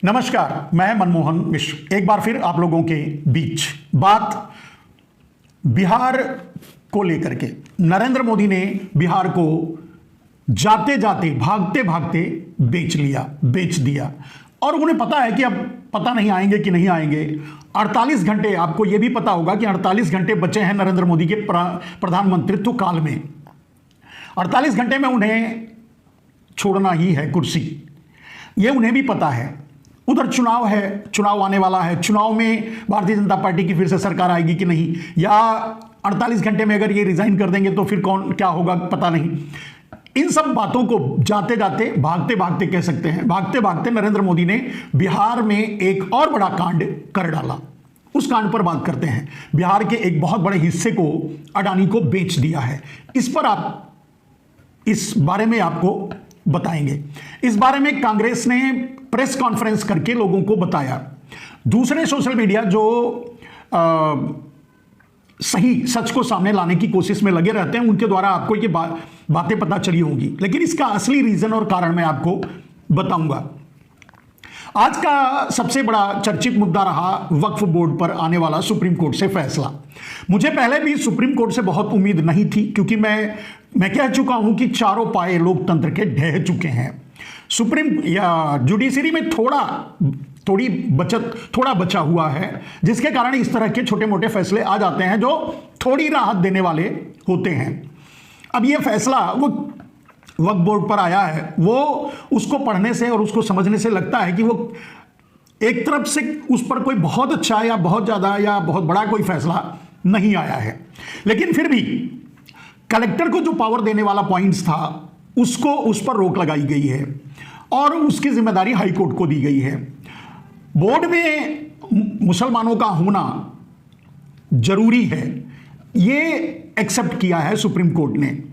नमस्कार, मैं मनमोहन मिश्र एक बार फिर आप लोगों के बीच। बात बिहार को लेकर के। नरेंद्र मोदी ने बिहार को जाते जाते भागते भागते बेच दिया और उन्हें पता है कि अब पता नहीं आएंगे कि नहीं आएंगे। 48 घंटे, आपको यह भी पता होगा कि 48 घंटे बचे हैं नरेंद्र मोदी के प्रधानमंत्रित्व काल में। 48 घंटे में उन्हें छोड़ना ही है कुर्सी, यह उन्हें भी पता है। उधर चुनाव है, चुनाव आने वाला है। चुनाव में भारतीय जनता पार्टी की फिर से सरकार आएगी कि नहीं, या 48 घंटे में अगर ये रिजाइन कर देंगे तो फिर कौन क्या होगा पता नहीं। इन सब बातों को जाते जाते भागते भागते कह सकते हैं, भागते भागते नरेंद्र मोदी ने बिहार में एक और बड़ा कांड कर डाला। उस कांड पर बात करते हैं। बिहार के एक बहुत बड़े हिस्से को अडानी को बेच दिया है। इस बारे में आपको बताएंगे। इस बारे में कांग्रेस ने प्रेस कॉन्फ्रेंस करके लोगों को बताया। दूसरे सोशल मीडिया जो सही सच को सामने लाने की कोशिश में लगे रहते हैं, उनके द्वारा आपको ये बातें पता चली होंगी, लेकिन इसका असली रीजन और कारण मैं आपको बताऊंगा। आज का सबसे बड़ा चर्चित मुद्दा रहा वक्फ बोर्ड पर आने वाला सुप्रीम कोर्ट से फैसला। मुझे पहले भी सुप्रीम कोर्ट से बहुत उम्मीद नहीं थी, क्योंकि मैं कह चुका हूं कि चारों पाए लोकतंत्र के ढह चुके हैं। सुप्रीम या जुडिशरी में थोड़ा बचा हुआ है, जिसके कारण इस तरह के छोटे मोटे फैसले आ जाते हैं जो थोड़ी राहत देने वाले होते हैं। अब ये फैसला वो वक्फ बोर्ड पर आया है, वो उसको पढ़ने से और उसको समझने से लगता है कि वो एक तरफ से उस पर कोई बहुत अच्छा या बहुत ज़्यादा या बहुत बड़ा कोई फैसला नहीं आया है, लेकिन फिर भी कलेक्टर को जो पावर देने वाला पॉइंट्स था उसको उस पर रोक लगाई गई है और उसकी जिम्मेदारी हाई कोर्ट को दी गई है। बोर्ड में मुसलमानों का होना जरूरी है, ये एक्सेप्ट किया है सुप्रीम कोर्ट ने।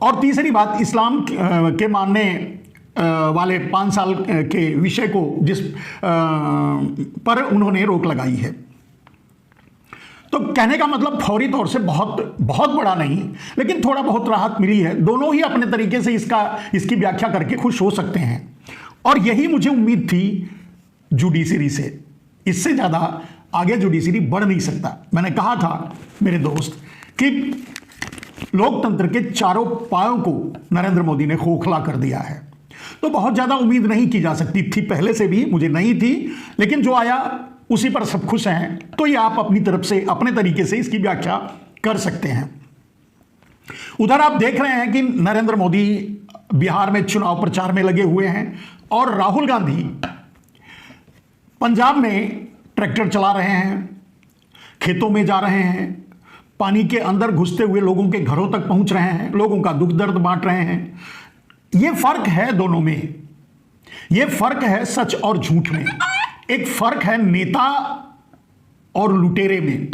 और तीसरी बात, इस्लाम के मानने वाले 5 साल के विषय को जिस पर उन्होंने रोक लगाई है। तो कहने का मतलब फौरी तौर से बहुत बड़ा नहीं, लेकिन थोड़ा बहुत राहत मिली है। दोनों ही अपने तरीके से इसकी व्याख्या करके खुश हो सकते हैं, और यही मुझे उम्मीद थी जुडिशरी से। इससे ज़्यादा आगे जुडिशरी बढ़ नहीं सकता। मैंने कहा था मेरे दोस्त कि लोकतंत्र के चारों पायों को नरेंद्र मोदी ने खोखला कर दिया है। तो बहुत ज़्यादा उम्मीद नहीं की जा सकती थी, पहले से भी मुझे नहीं थी, लेकिन जो आया उसी पर सब खुश हैं। तो ये आप अपनी तरफ से अपने तरीके से इसकी व्याख्या कर सकते हैं। उधर आप देख रहे हैं कि नरेंद्र मोदी बिहार में चुनाव प्रचार में लगे हुए हैं, और राहुल गांधी पंजाब में ट्रैक्टर चला रहे हैं, खेतों में जा रहे हैं, पानी के अंदर घुसते हुए लोगों के घरों तक पहुंच रहे हैं, लोगों का दुख दर्द बांट रहे हैं। यह फर्क है दोनों में, यह फर्क है सच और झूठ में। एक फर्क है नेता और लुटेरे में,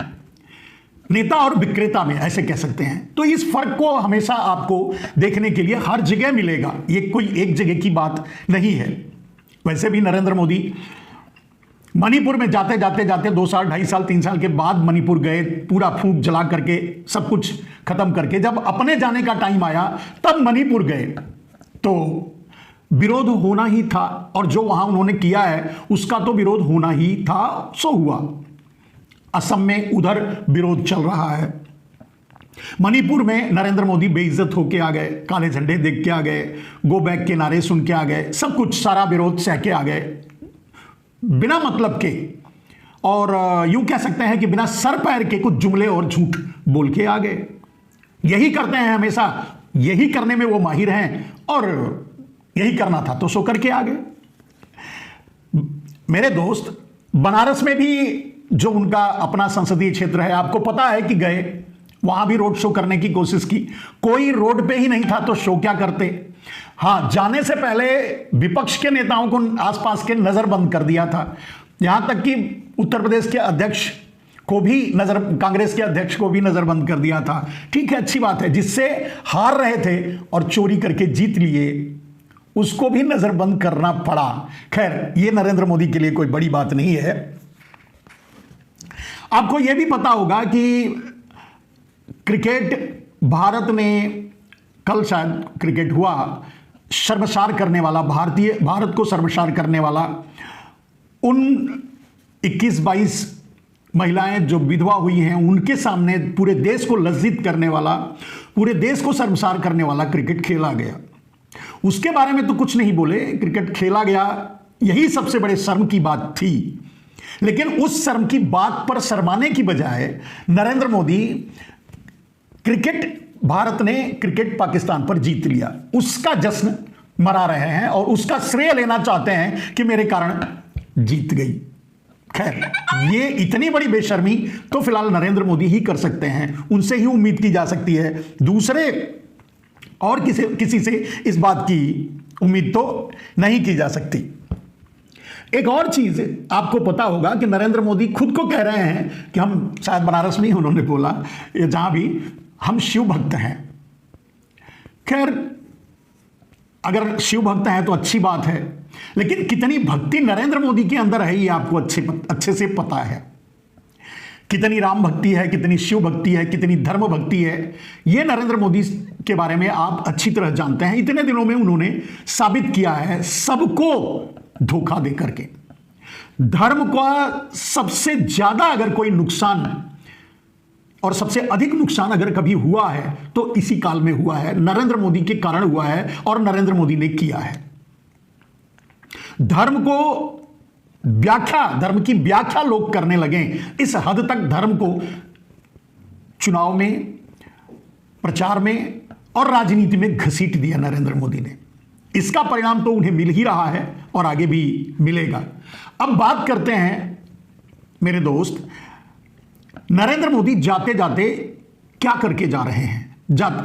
नेता और विक्रेता में, ऐसे कह सकते हैं। तो इस फर्क को हमेशा आपको देखने के लिए हर जगह मिलेगा, ये कोई एक जगह की बात नहीं है। वैसे भी नरेंद्र मोदी मणिपुर में जाते 2 साल 2.5 साल 3 साल के बाद मणिपुर गए, पूरा फूंक जला करके सब कुछ खत्म करके जब अपने जाने का टाइम आया तब मणिपुर गए। तो विरोध होना ही था, और जो वहां उन्होंने किया है उसका तो विरोध होना ही था, सो हुआ। असम में उधर विरोध चल रहा है। मणिपुर में नरेंद्र मोदी बेइज्जत होके आ गए, काले झंडे देख के आ गए, गो बैक के नारे सुन के आ गए, सब कुछ सारा विरोध सह के आ गए बिना मतलब के, और यूं कह सकते हैं कि बिना सर पैर के कुछ जुमले और झूठ बोल के आ गए। यही करते हैं हमेशा, यही करने में वो माहिर हैं, और यही करना था तो सो करके आ गए। मेरे दोस्त, बनारस में भी जो उनका अपना संसदीय क्षेत्र है, आपको पता है कि गए, वहां भी रोड शो करने की कोशिश की। कोई रोड पे ही नहीं था तो शो क्या करते। हां, जाने से पहले विपक्ष के नेताओं को आसपास के नजरबंद कर दिया था, यहां तक कि उत्तर प्रदेश के अध्यक्ष को भी कांग्रेस के अध्यक्ष को भी नजरबंद कर दिया था। ठीक है, अच्छी बात है, जिससे हार रहे थे और चोरी करके जीत लिए उसको भी नजरबंद करना पड़ा। खैर, यह नरेंद्र मोदी के लिए कोई बड़ी बात नहीं है। आपको यह भी पता होगा कि क्रिकेट भारत में, कल शायद क्रिकेट हुआ, शर्मसार करने वाला, भारत को शर्मसार करने वाला उन 21-22 महिलाएं जो विधवा हुई हैं उनके सामने पूरे देश को लज्जित करने वाला, पूरे देश को शर्मसार करने वाला क्रिकेट खेला गया। उसके बारे में तो कुछ नहीं बोले, क्रिकेट खेला गया, यही सबसे बड़े शर्म की बात थी। लेकिन उस शर्म की बात पर शर्माने की बजाय नरेंद्र मोदी भारत ने क्रिकेट पाकिस्तान पर जीत लिया, उसका जश्न मना रहे हैं और उसका श्रेय लेना चाहते हैं कि मेरे कारण जीत गई। खैर, ये इतनी बड़ी बेशर्मी तो फिलहाल नरेंद्र मोदी ही कर सकते हैं, उनसे ही उम्मीद की जा सकती है। दूसरे और किसी से इस बात की उम्मीद तो नहीं की जा सकती। एक और चीज आपको पता होगा कि नरेंद्र मोदी खुद को कह रहे हैं कि हम, शायद बनारस में ही उन्होंने बोला या जहां भी, हम शिव भक्त हैं। खैर, अगर शिव भक्त हैं तो अच्छी बात है, लेकिन कितनी भक्ति नरेंद्र मोदी के अंदर है ये आपको अच्छे से पता है। कितनी राम भक्ति है, कितनी शिव भक्ति है, कितनी धर्म भक्ति है, ये नरेंद्र मोदी के बारे में आप अच्छी तरह जानते हैं। इतने दिनों में उन्होंने साबित किया है, सबको धोखा दे करके। धर्म का सबसे ज्यादा अगर कोई नुकसान और सबसे अधिक नुकसान अगर कभी हुआ है तो इसी काल में हुआ है, नरेंद्र मोदी के कारण हुआ है और नरेंद्र मोदी ने किया है। धर्म की व्याख्या लोग करने लगे, इस हद तक धर्म को चुनाव में, प्रचार में और राजनीति में घसीट दिया नरेंद्र मोदी ने। इसका परिणाम तो उन्हें मिल ही रहा है और आगे भी मिलेगा। अब बात करते हैं मेरे दोस्त, नरेंद्र मोदी जाते जाते क्या करके जा रहे हैं,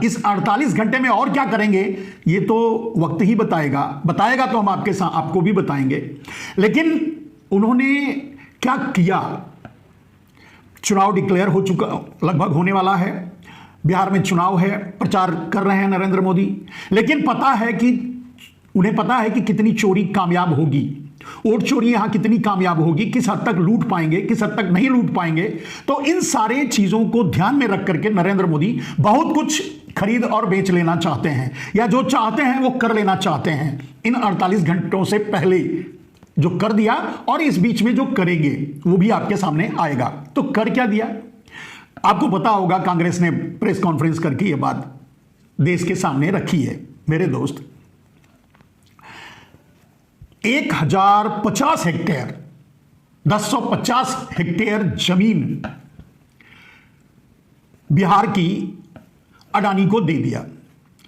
इस 48 घंटे में और क्या करेंगे ये तो वक्त ही बताएगा तो हम आपको भी बताएंगे। लेकिन उन्होंने क्या किया, चुनाव डिक्लेयर हो चुका, लगभग होने वाला है, बिहार में चुनाव है, प्रचार कर रहे हैं नरेंद्र मोदी, लेकिन उन्हें पता है कि कितनी चोरी कामयाब होगी, वोट चोरी यहां कितनी कामयाब होगी, किस हद तक लूट पाएंगे, किस हद तक नहीं लूट पाएंगे। तो इन सारे चीजों को ध्यान में रख करके नरेंद्र मोदी बहुत कुछ खरीद और बेच लेना चाहते हैं, या जो चाहते हैं वो कर लेना चाहते हैं इन 48 घंटों से पहले। जो कर दिया और इस बीच में जो करेंगे वो भी आपके सामने आएगा। तो कर क्या दिया आपको पता होगा, कांग्रेस ने प्रेस कॉन्फ्रेंस करके ये बात देश के सामने रखी है। मेरे दोस्त, 1050 हेक्टेयर 1050 हेक्टेयर जमीन बिहार की अडानी को दे दिया।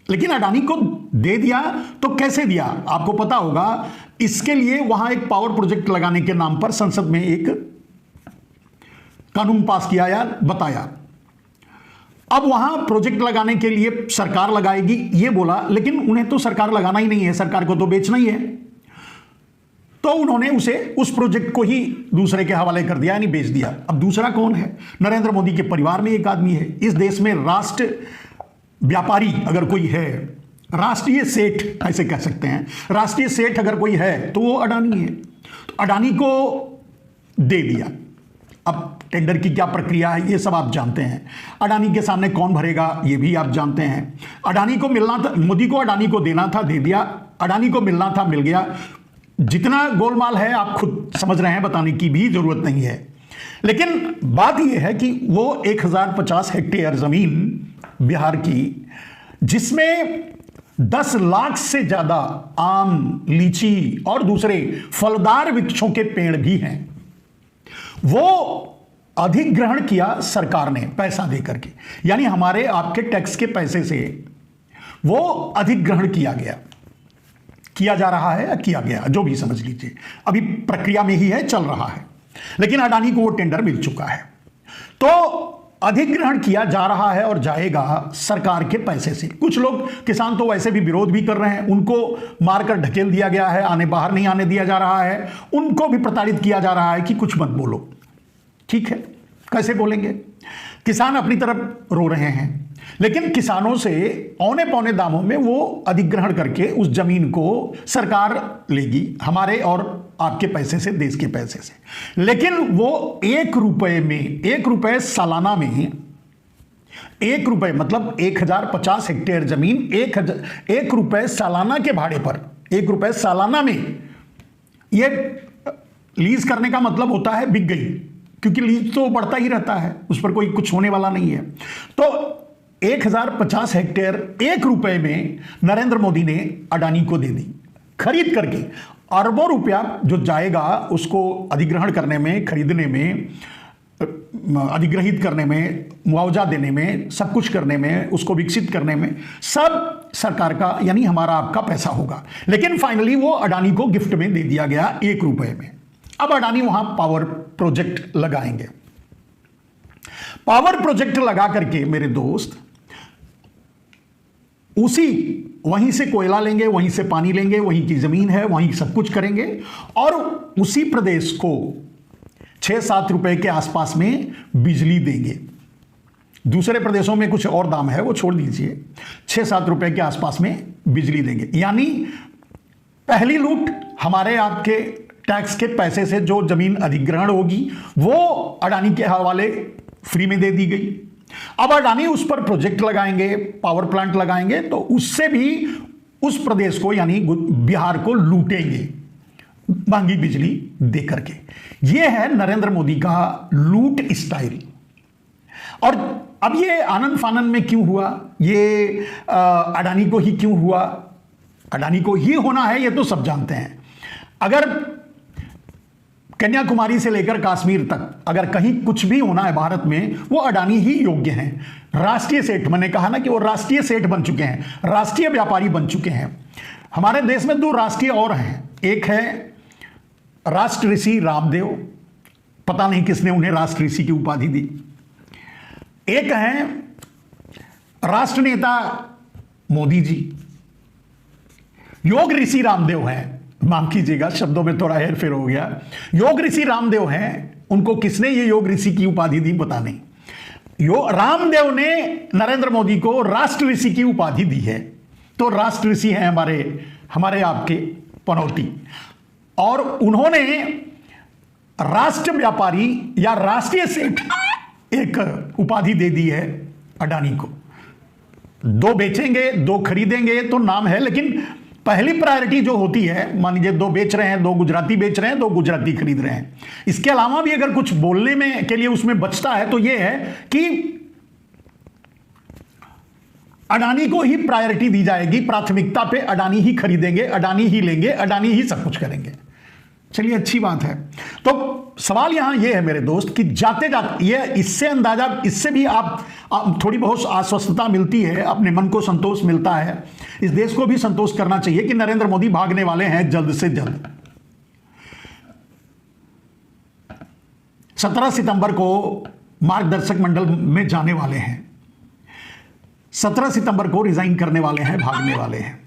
लेकिन अडानी को दे दिया तो कैसे दिया आपको पता होगा। इसके लिए वहां एक पावर प्रोजेक्ट लगाने के नाम पर संसद में एक कानून पास किया या बताया। अब वहां प्रोजेक्ट लगाने के लिए सरकार लगाएगी ये बोला, लेकिन उन्हें तो सरकार लगाना ही नहीं है, सरकार को तो बेचना ही है। तो उन्होंने उस प्रोजेक्ट को ही दूसरे के हवाले कर दिया, यानी बेच दिया। अब दूसरा कौन है? नरेंद्र मोदी के परिवार में एक आदमी है। इस देश में राष्ट्र व्यापारी अगर कोई है, राष्ट्रीय सेठ ऐसे कह सकते हैं, राष्ट्रीय सेठ अगर कोई है तो वो अडानी है। तो अडानी को दे दिया। अब टेंडर की क्या प्रक्रिया है ये सब आप जानते हैं। अडानी के सामने कौन भरेगा ये भी आप जानते हैं। अडानी को मिलना था, मोदी को अडानी को देना था, दे दिया। अडानी को मिलना था, मिल गया। जितना गोलमाल है आप खुद समझ रहे हैं, बताने की भी जरूरत नहीं है। लेकिन बात यह है कि वो 1050 हेक्टेयर जमीन बिहार की, जिसमें 10 लाख से ज्यादा आम, लीची और दूसरे फलदार वृक्षों के पेड़ भी हैं, वो अधिग्रहण किया सरकार ने पैसा देकर के, यानी हमारे आपके टैक्स के पैसे से वो अधिग्रहण किया जा रहा है या किया गया, जो भी समझ लीजिए। अभी प्रक्रिया में ही है, चल रहा है। लेकिन अडानी को वो टेंडर मिल चुका है। तो अधिग्रहण किया जा रहा है और जाएगा सरकार के पैसे से। कुछ लोग, किसान तो वैसे भी विरोध भी कर रहे हैं, उनको मारकर ढकेल दिया गया है, बाहर नहीं आने दिया जा रहा है, उनको भी प्रताड़ित किया जा रहा है कि कुछ मत बोलो। ठीक है, कैसे बोलेंगे? किसान अपनी तरफ रो रहे हैं, लेकिन किसानों से औने पौने दामों में वो अधिग्रहण करके उस जमीन को सरकार लेगी, हमारे और आपके पैसे से, देश के पैसे से। लेकिन वो 1 रुपए में, 1 रुपए सालाना में, 1 रुपए मतलब 1050 हेक्टेयर जमीन 1 रुपए सालाना के भाड़े पर, 1 रुपए सालाना में ये लीज करने का मतलब होता है बिक गई, क्योंकि लीज तो बढ़ता ही रहता है, उस पर कोई कुछ होने वाला नहीं है। तो 1050 हेक्टेयर 1 रुपए में नरेंद्र मोदी ने अडानी को दे दी, खरीद करके। अरबों रुपया जो जाएगा उसको अधिग्रहण करने में, खरीदने में, अधिग्रहित करने में, मुआवजा देने में, सब कुछ करने में, उसको विकसित करने में, सब सरकार का यानी हमारा आपका पैसा होगा। लेकिन फाइनली वो अडानी को गिफ्ट में दे दिया गया 1 रुपए में। अब अडानी वहां पावर प्रोजेक्ट लगाएंगे। पावर प्रोजेक्ट लगा करके मेरे दोस्त वहीं से कोयला लेंगे, वहीं से पानी लेंगे, वहीं की जमीन है, वहीं सब कुछ करेंगे और उसी प्रदेश को 6-7 रुपए के आसपास में बिजली देंगे। दूसरे प्रदेशों में कुछ और दाम है, वो छोड़ दीजिए, 6-7 रुपए के आसपास में बिजली देंगे। यानी पहली लूट हमारे आपके टैक्स के पैसे से जो जमीन अधिग्रहण होगी वो अडानी के हवाले फ्री में दे दी गई। अब अडानी उस पर प्रोजेक्ट लगाएंगे, पावर प्लांट लगाएंगे, तो उससे भी उस प्रदेश को यानी बिहार को लूटेंगे महंगी बिजली दे करके। यह है नरेंद्र मोदी का लूट स्टाइल। और अब ये आनंद फानन में क्यों हुआ, ये अडानी को ही क्यों हुआ? अडानी को ही होना है ये तो सब जानते हैं। अगर कन्याकुमारी से लेकर कश्मीर तक अगर कहीं कुछ भी होना है भारत में, वो अडानी ही योग्य हैं। राष्ट्रीय सेठ, मैंने कहा ना कि वो राष्ट्रीय सेठ बन चुके हैं, राष्ट्रीय व्यापारी बन चुके हैं। हमारे देश में 2 राष्ट्रीय और हैं, एक है राष्ट्र ऋषि रामदेव, पता नहीं किसने उन्हें राष्ट्र ऋषि की उपाधि दी। एक है राष्ट्र नेता मोदी जी, योग ऋषि रामदेव हैं, माफ कीजिएगा शब्दों में थोड़ा हेरफेर हो गया। योग ऋषि रामदेव हैं, उनको किसने ये योग ऋषि की उपाधि दी पता नहीं। रामदेव ने नरेंद्र मोदी को राष्ट्र ऋषि की उपाधि दी है। तो राष्ट्र ऋषि हैं हमारे आपके पनौती, और उन्होंने राष्ट्र व्यापारी या राष्ट्रीय सेठ एक उपाधि दे दी है अडानी को। 2 बेचेंगे, 2 खरीदेंगे तो नाम है, लेकिन पहली प्रायोरिटी जो होती है, मान लीजिए 2 बेच रहे हैं, 2 गुजराती बेच रहे हैं, 2 गुजराती खरीद रहे हैं। इसके अलावा भी अगर कुछ बोलने में के लिए उसमें बचता है तो यह है कि अडानी को ही प्रायोरिटी दी जाएगी, प्राथमिकता पे अडानी ही खरीदेंगे, अडानी ही लेंगे, अडानी ही सब कुछ करेंगे। चलिए अच्छी बात है। तो सवाल यहां यह है मेरे दोस्त कि जाते जाते ये इससे अंदाजा, इससे भी आप थोड़ी बहुत आश्वस्तता मिलती है, अपने मन को संतोष मिलता है। इस देश को भी संतोष करना चाहिए कि नरेंद्र मोदी भागने वाले हैं जल्द से जल्द। 17 सितंबर को मार्गदर्शक मंडल में जाने वाले हैं, 17 सितंबर को रिजाइन करने वाले हैं, भागने वाले हैं।